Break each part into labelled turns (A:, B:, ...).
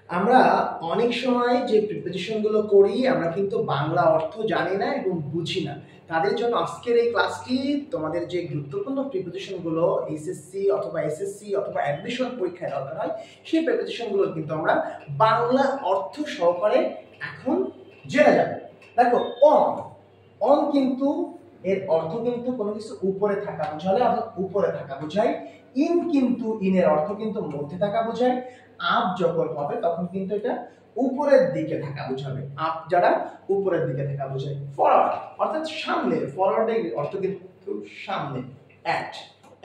A: আমরা অনেক সময় যে প্রিপারেশনগুলো করি আমরা কিন্তু বাংলা অর্থ জানি না এবং বুঝি না। তাদের জন্য আজকের এই ক্লাসটি তোমাদের যে গুরুত্বপূর্ণ প্রিপারেশনগুলো এইচএসসি অথবা এসএসসি অথবা অ্যাডমিশন পরীক্ষায় দরকার হয় সেই প্রিপারেশনগুলো কিন্তু আমরা বাংলা অর্থ সহকারে এখন জেনে যাবে। দেখো অন অন কিন্তু এর অর্থ কিন্তু কোনো কিছু উপরে থাকা বোঝালে অর্থাৎ উপরে থাকা বোঝায়। ইন কিন্তু ইনের অর্থ কিন্তু মধ্যে থাকা বোঝায়। আপ যখন হবে তখন কিন্তু এটা উপরের দিকে থাকা বোঝাবে। আপ যারা উপরের দিকে থাকা বোঝায়। ফরওয়ার্ড অর্থাৎ সামনে, ফরওয়ার্ডের অর্থ কিন্তু সামনে। অ্যাট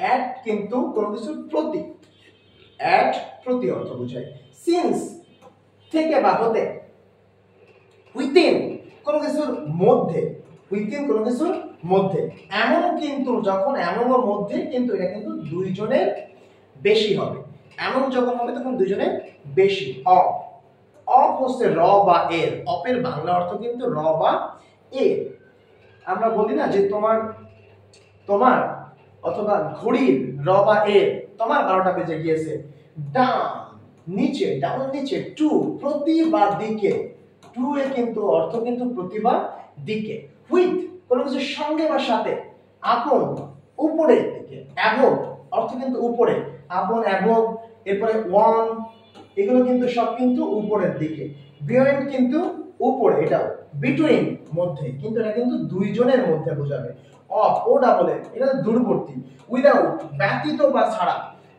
A: অ্যাট কিন্তু কোনো কিছুর প্রতি, অ্যাট প্রতি অর্থ বোঝায়। সিন্স থেকে বা হতে। উইথিন কোনো কিছুর মধ্যে, উইথিন কোনো কিছুর মধ্যে। এমন কিন্তু যখন এমনের মধ্যে কিন্তু এটা কিন্তু দুইজনের বেশি হবে। এমন যখন হবে তখন দুইজনের বেশি। অফ অফ হচ্ছে র বা এর। অফের বাংলা অর্থ কিন্তু র বা এর। আমরা বলি না যে তোমার তোমার অথবা ঘড়ির র বা এর তোমার 12টা বেজে গিয়েছে। ডান নিচে, ডাউন নিচে। টু প্রতি বা দিকে। টু এর কিন্তু অর্থ কিন্তু প্রতি বা দিকে। হুইথ কোনো কিছুর সঙ্গে বা সাথে। আপন উপরের দিকে। অ্যাবভ অর্থ কিন্তু উপরে। আপন অ্যাবভ। এরপরে ওয়ান এগুলো কিন্তু সব কিন্তু উপরের দিকে। বিয়ন্ড কিন্তু উপরে, এটাও। বিটুইন মধ্যে, কিন্তু এটা কিন্তু দুইজনের মধ্যে বোঝাবে। অফ ও ডাবলে এটা দূরবর্তী। উইদাউট ব্যতীত বা ছাড়া।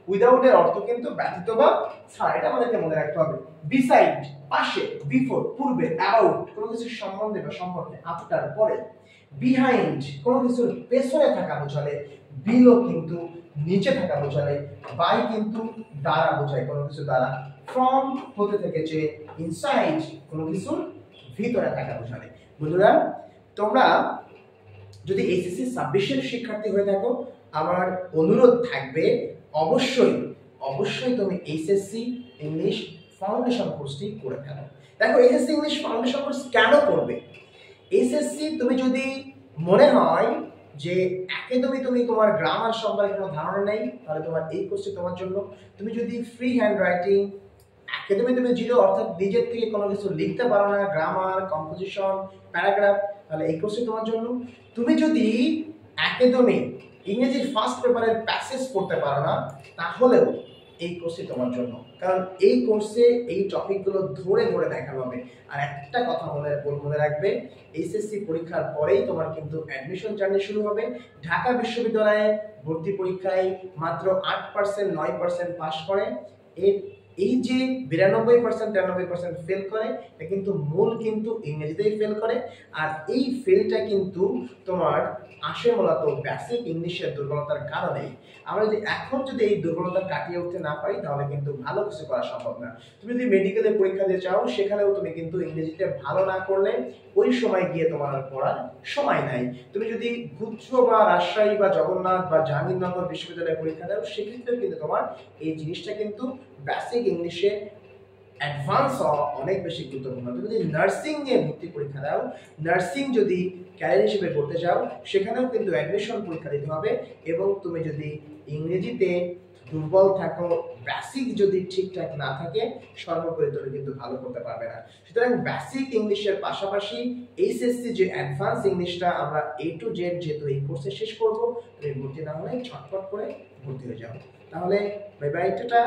A: উইদাউট এর অর্থ কিন্তু ব্যতীত বা ছাড়া, এটা আমাদেরকে মনে রাখতে হবে। বিসাইড পাশে। বিফোর পূর্বে। অ্যাবাউট কোনো কিছুর সম্বন্ধে বা সম্পর্কে। আফটার পরে। বিহাইন্ড কোনো কিছুর পেছনে থাকা বোঝালে। বিলো কিন্তু নিচে থাকা বোঝালে। বাই কিন্তু দ্বারা বোঝায়, কোনো কিছু দ্বারা। ফ্রম হতে থেকেছে। ইনসাইড কোনো কিছুর ভিতরে থাকা বোঝালে। বন্ধুরা তোমরা যদি এইচএসসি 26-এর শিক্ষার্থী হয়ে থাকো আমার অনুরোধ থাকবে অবশ্যই অবশ্যই তুমি এইচএসসি ইংলিশ ফাউন্ডেশন কোর্সটি করে ফেলো। দেখো এইচএসসি ইংলিশ ফাউন্ডেশন কোর্স কেন করবে? এইচএসসি তুমি যদি মনে হয় যে একদমই তুমি তোমার গ্রামার সম্পর্কে কোনো ধারণা নেই তাহলে তোমার এই কোর্সটি তোমার জন্য। তুমি যদি ফ্রি হ্যান্ড রাইটিং একদমই তুমি জিরো অর্থাৎ নিজের থেকে কোনো কিছু লিখতে পারো না, গ্রামার, কম্পোজিশন, প্যারাগ্রাফ, তাহলে এই কোর্সটি তোমার জন্য। তুমি যদি একদমই ইংরেজির ফার্স্ট পেপারের প্যাসেজ পড়তে পারো না তাহলেও এই কোর্সটি তোমার জন্য, কারণ এই কোর্সে এই টপিকগুলো ধরে ধরে দেখানো হবে। আর একটা কথা মনে রাখবে, এইচএসসি পরীক্ষার পরেই তোমার কিন্তু অ্যাডমিশন জার্নি শুরু হবে। ঢাকা বিশ্ববিদ্যালয়ে ভর্তি পরীক্ষায় মাত্র 8% 9% পাস করে। এই যে 92% 93% ফেল করে এটা কিন্তু মূল কিন্তু ইংরেজিতেই ফেল করে। আর এই ফেলটা কিন্তু তোমার আসে মূলত বেসিক ইংলিশের দুর্বলতার কারণেই। আমরা যদি এখন যদি এই দুর্বলতা কাটিয়ে উঠতে না পারি তাহলে কিন্তু ভালো কিছু করা সম্ভব না। তুমি যদি মেডিকেলে পরীক্ষা দিয়ে চাও সেখানেও তুমি কিন্তু ইংরেজিতে ভালো না করলে ওই সময় গিয়ে তোমার পড়ার সময় নাই। তুমি যদি গুচ্ছ বা রাজশাহী বা জগন্নাথ বা জাহাঙ্গীরনগর বিশ্ববিদ্যালয়ে পরীক্ষা দাও সেক্ষেত্রেও কিন্তু তোমার এই জিনিসটা কিন্তু বেসিক ইংলিশে অ্যাডভান্স হওয়া অনেক বেশি গুরুত্বপূর্ণ। তুমি যদি নার্সিং নিয়ে ভর্তি পরীক্ষা দাও, নার্সিং যদি ক্যারিয়ার হিসেবে করতে চাও সেখানেও কিন্তু অ্যাডমিশন পরীক্ষা দিতে হবে। এবং তুমি যদি ইংরেজিতে দুর্বল থাকো, বেসিক যদি ঠিকঠাক না থাকে সর্বোপরি তুমি কিন্তু ভালো করতে পারবে না। সুতরাং বেসিক ইংলিশের পাশাপাশি এইচএসসি যে অ্যাডভান্স ইংলিশটা আমরা A to Z যেহেতু এই কোর্সে শেষ করবো, তুমি ভর্তি না হলে ছটফট করে ভর্তি হয়ে যাও। তাহলে বাই বাই, টাটা।